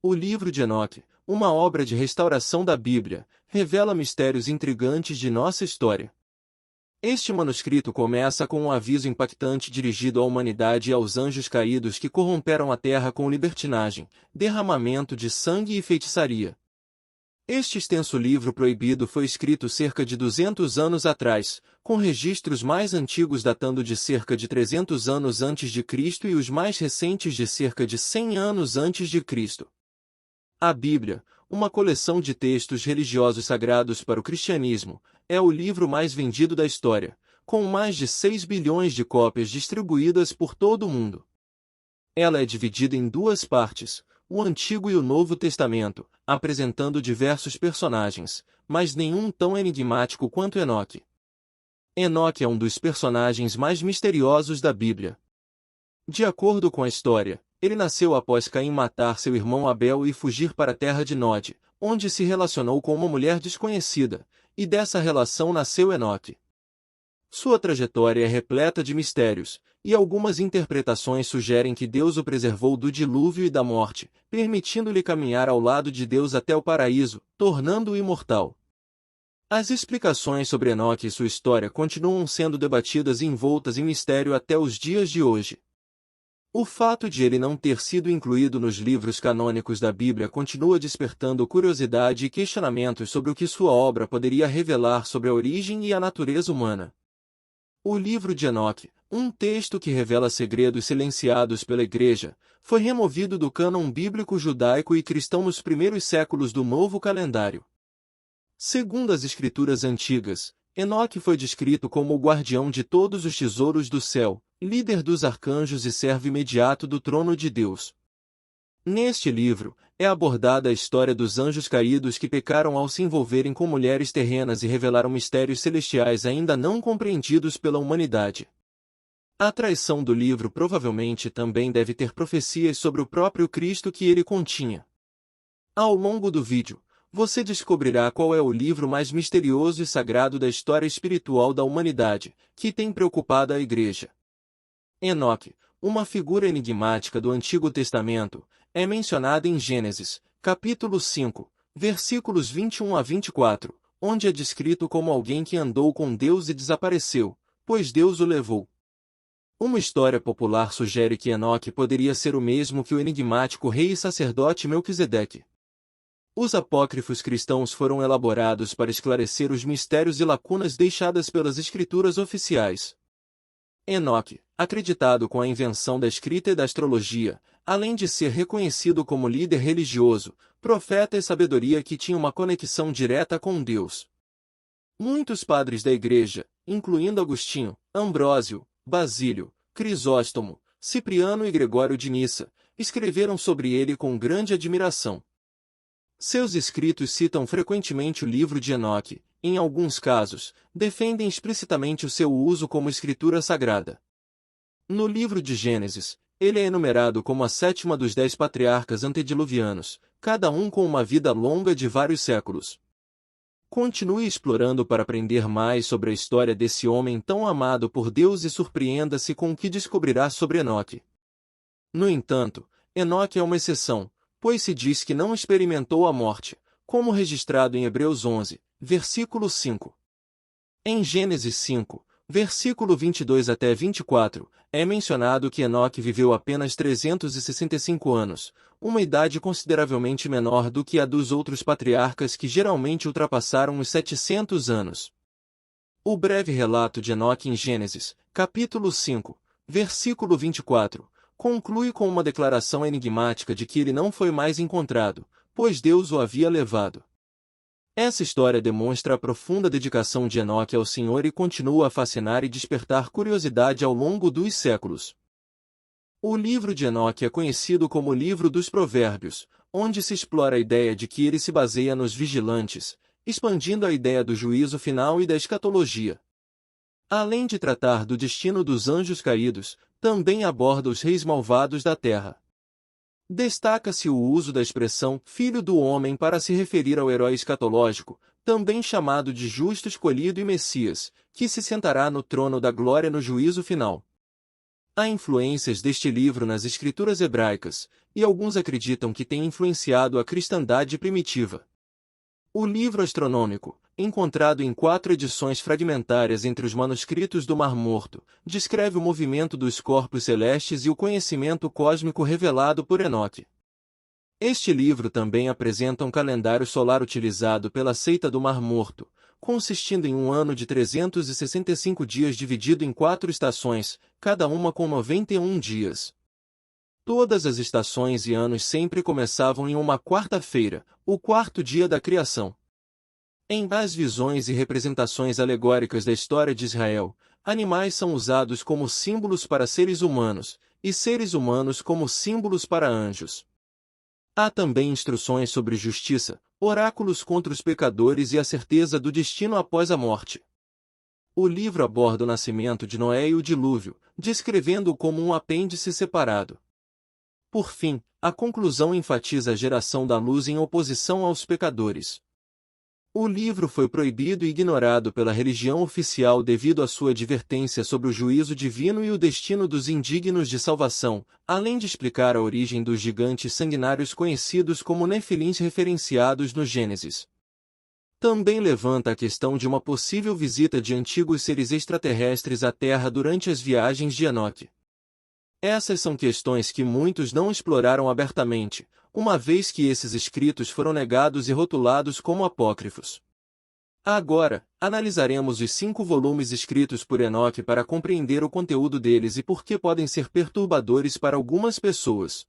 O livro de Enoque, uma obra de restauração da Bíblia, revela mistérios intrigantes de nossa história. Este manuscrito começa com um aviso impactante dirigido à humanidade e aos anjos caídos que corromperam a terra com libertinagem, derramamento de sangue e feitiçaria. Este extenso livro proibido foi escrito cerca de 200 anos atrás, com registros mais antigos datando de cerca de 300 anos antes de Cristo e os mais recentes de cerca de 100 anos antes de Cristo. A Bíblia, uma coleção de textos religiosos sagrados para o cristianismo, é o livro mais vendido da história, com mais de 6 bilhões de cópias distribuídas por todo o mundo. Ela é dividida em duas partes, o Antigo e o Novo Testamento, apresentando diversos personagens, mas nenhum tão enigmático quanto Enoque. Enoque é um dos personagens mais misteriosos da Bíblia. De acordo com a história, ele nasceu após Caim matar seu irmão Abel e fugir para a terra de Nod, onde se relacionou com uma mulher desconhecida, e dessa relação nasceu Enoque. Sua trajetória é repleta de mistérios, e algumas interpretações sugerem que Deus o preservou do dilúvio e da morte, permitindo-lhe caminhar ao lado de Deus até o paraíso, tornando-o imortal. As explicações sobre Enoque e sua história continuam sendo debatidas e envoltas em mistério até os dias de hoje. O fato de ele não ter sido incluído nos livros canônicos da Bíblia continua despertando curiosidade e questionamentos sobre o que sua obra poderia revelar sobre a origem e a natureza humana. O livro de Enoque, um texto que revela segredos silenciados pela Igreja, foi removido do cânon bíblico judaico e cristão nos primeiros séculos do novo calendário. Segundo as escrituras antigas, Enoque foi descrito como o guardião de todos os tesouros do céu, líder dos arcanjos e servo imediato do trono de Deus. Neste livro, é abordada a história dos anjos caídos que pecaram ao se envolverem com mulheres terrenas e revelaram mistérios celestiais ainda não compreendidos pela humanidade. A traição do livro provavelmente também deve ter profecias sobre o próprio Cristo que ele continha. Ao longo do vídeo, você descobrirá qual é o livro mais misterioso e sagrado da história espiritual da humanidade, que tem preocupado a Igreja. Enoque, uma figura enigmática do Antigo Testamento, é mencionada em Gênesis, capítulo 5, versículos 21 a 24, onde é descrito como alguém que andou com Deus e desapareceu, pois Deus o levou. Uma história popular sugere que Enoque poderia ser o mesmo que o enigmático rei e sacerdote Melquisedeque. Os apócrifos cristãos foram elaborados para esclarecer os mistérios e lacunas deixadas pelas escrituras oficiais. Enoque, acreditado com a invenção da escrita e da astrologia, além de ser reconhecido como líder religioso, profeta e sabedoria que tinha uma conexão direta com Deus. Muitos padres da Igreja, incluindo Agostinho, Ambrósio, Basílio, Crisóstomo, Cipriano e Gregório de Nissa, escreveram sobre ele com grande admiração. Seus escritos citam frequentemente o livro de Enoque, em alguns casos, defendem explicitamente o seu uso como escritura sagrada. No livro de Gênesis, ele é enumerado como a sétima dos 10 patriarcas antediluvianos, cada um com uma vida longa de vários séculos. Continue explorando para aprender mais sobre a história desse homem tão amado por Deus e surpreenda-se com o que descobrirá sobre Enoque. No entanto, Enoque é uma exceção, pois se diz que não experimentou a morte, como registrado em Hebreus 11, versículo 5. Em Gênesis 5, versículo 22 até 24, é mencionado que Enoque viveu apenas 365 anos, uma idade consideravelmente menor do que a dos outros patriarcas que geralmente ultrapassaram os 700 anos. O breve relato de Enoque em Gênesis, capítulo 5, versículo 24, conclui com uma declaração enigmática de que ele não foi mais encontrado, pois Deus o havia levado. Essa história demonstra a profunda dedicação de Enoque ao Senhor e continua a fascinar e despertar curiosidade ao longo dos séculos. O livro de Enoque é conhecido como o Livro dos Provérbios, onde se explora a ideia de que ele se baseia nos vigilantes, expandindo a ideia do juízo final e da escatologia. Além de tratar do destino dos anjos caídos, também aborda os reis malvados da terra. Destaca-se o uso da expressão «filho do homem» para se referir ao herói escatológico, também chamado de justo escolhido e Messias, que se sentará no trono da glória no juízo final. Há influências deste livro nas escrituras hebraicas, e alguns acreditam que tem influenciado a cristandade primitiva. O livro astronômico, encontrado em 4 edições fragmentárias entre os manuscritos do Mar Morto, descreve o movimento dos corpos celestes e o conhecimento cósmico revelado por Enoque. Este livro também apresenta um calendário solar utilizado pela seita do Mar Morto, consistindo em um ano de 365 dias dividido em 4 estações, cada uma com 91 dias. Todas as estações e anos sempre começavam em uma quarta-feira, o 4º dia da criação. Em as visões e representações alegóricas da história de Israel, animais são usados como símbolos para seres humanos, e seres humanos como símbolos para anjos. Há também instruções sobre justiça, oráculos contra os pecadores e a certeza do destino após a morte. O livro aborda o nascimento de Noé e o dilúvio, descrevendo-o como um apêndice separado. Por fim, a conclusão enfatiza a geração da luz em oposição aos pecadores. O livro foi proibido e ignorado pela religião oficial devido à sua advertência sobre o juízo divino e o destino dos indignos de salvação, além de explicar a origem dos gigantes sanguinários conhecidos como Nefilins referenciados no Gênesis. Também levanta a questão de uma possível visita de antigos seres extraterrestres à Terra durante as viagens de Enoque. Essas são questões que muitos não exploraram abertamente, uma vez que esses escritos foram negados e rotulados como apócrifos. Agora, analisaremos os 5 volumes escritos por Enoque para compreender o conteúdo deles e por que podem ser perturbadores para algumas pessoas.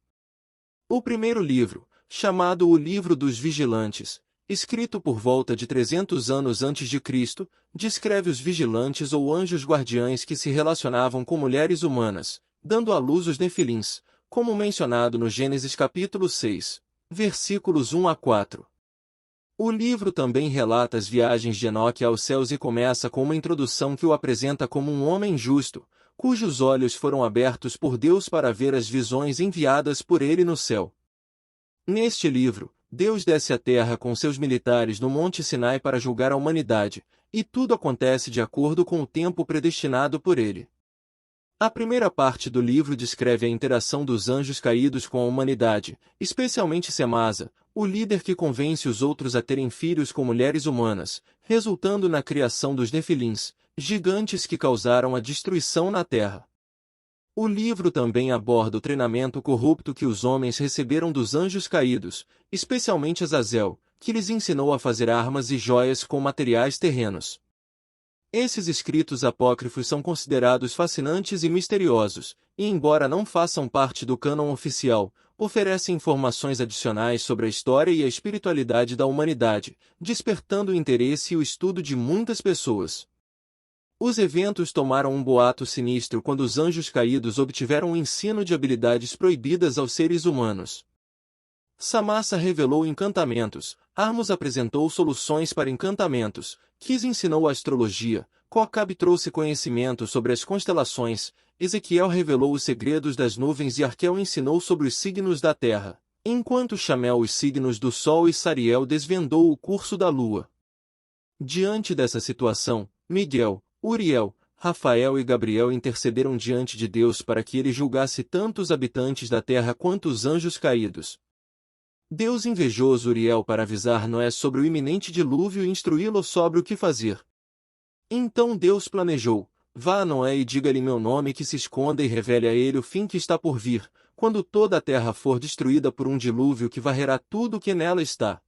O primeiro livro, chamado O Livro dos Vigilantes, escrito por volta de 300 anos antes de Cristo, descreve os vigilantes ou anjos guardiães que se relacionavam com mulheres humanas, dando à luz os Nefilins, como mencionado no Gênesis capítulo 6, versículos 1 a 4. O livro também relata as viagens de Enoque aos céus e começa com uma introdução que o apresenta como um homem justo, cujos olhos foram abertos por Deus para ver as visões enviadas por ele no céu. Neste livro, Deus desce à terra com seus militares no Monte Sinai para julgar a humanidade, e tudo acontece de acordo com o tempo predestinado por ele. A primeira parte do livro descreve a interação dos anjos caídos com a humanidade, especialmente Semasa, o líder que convence os outros a terem filhos com mulheres humanas, resultando na criação dos Nefilins, gigantes que causaram a destruição na terra. O livro também aborda o treinamento corrupto que os homens receberam dos anjos caídos, especialmente Azazel, que lhes ensinou a fazer armas e joias com materiais terrenos. Esses escritos apócrifos são considerados fascinantes e misteriosos, e embora não façam parte do cânon oficial, oferecem informações adicionais sobre a história e a espiritualidade da humanidade, despertando o interesse e o estudo de muitas pessoas. Os eventos tomaram um boato sinistro quando os anjos caídos obtiveram o ensino de habilidades proibidas aos seres humanos. Samasa revelou encantamentos, Amos apresentou soluções para encantamentos, Kis ensinou a astrologia, Kokab trouxe conhecimento sobre as constelações, Ezequiel revelou os segredos das nuvens e Arquel ensinou sobre os signos da terra, enquanto Chamel os signos do sol e Sariel desvendou o curso da lua. Diante dessa situação, Miguel, Uriel, Rafael e Gabriel intercederam diante de Deus para que ele julgasse tanto os habitantes da terra quanto os anjos caídos. Deus invejou Uriel para avisar Noé sobre o iminente dilúvio e instruí-lo sobre o que fazer. Então Deus planejou: vá a Noé e diga-lhe meu nome que se esconda e revele a ele o fim que está por vir, quando toda a terra for destruída por um dilúvio que varrerá tudo o que nela está.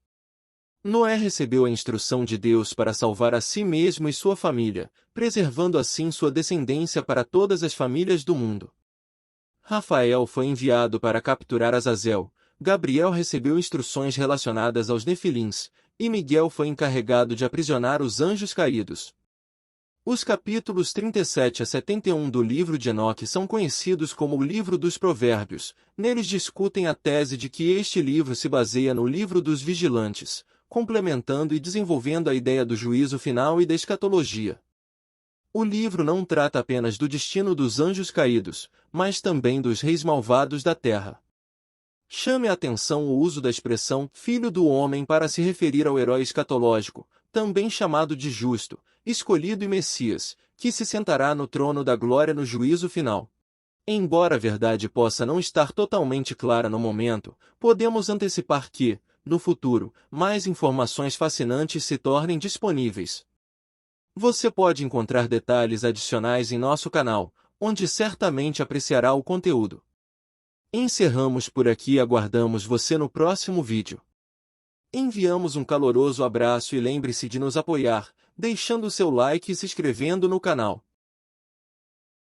Noé recebeu a instrução de Deus para salvar a si mesmo e sua família, preservando assim sua descendência para todas as famílias do mundo. Rafael foi enviado para capturar Azazel, Gabriel recebeu instruções relacionadas aos Nefilins, e Miguel foi encarregado de aprisionar os anjos caídos. Os capítulos 37 a 71 do livro de Enoque são conhecidos como o Livro dos Provérbios. Neles discutem a tese de que este livro se baseia no Livro dos Vigilantes, complementando e desenvolvendo a ideia do juízo final e da escatologia. O livro não trata apenas do destino dos anjos caídos, mas também dos reis malvados da terra. Chame a atenção o uso da expressão «filho do homem» para se referir ao herói escatológico, também chamado de justo, escolhido e Messias, que se sentará no trono da glória no juízo final. Embora a verdade possa não estar totalmente clara no momento, podemos antecipar que, no futuro, mais informações fascinantes se tornem disponíveis. Você pode encontrar detalhes adicionais em nosso canal, onde certamente apreciará o conteúdo. Encerramos por aqui e aguardamos você no próximo vídeo. Enviamos um caloroso abraço e lembre-se de nos apoiar, deixando seu like e se inscrevendo no canal.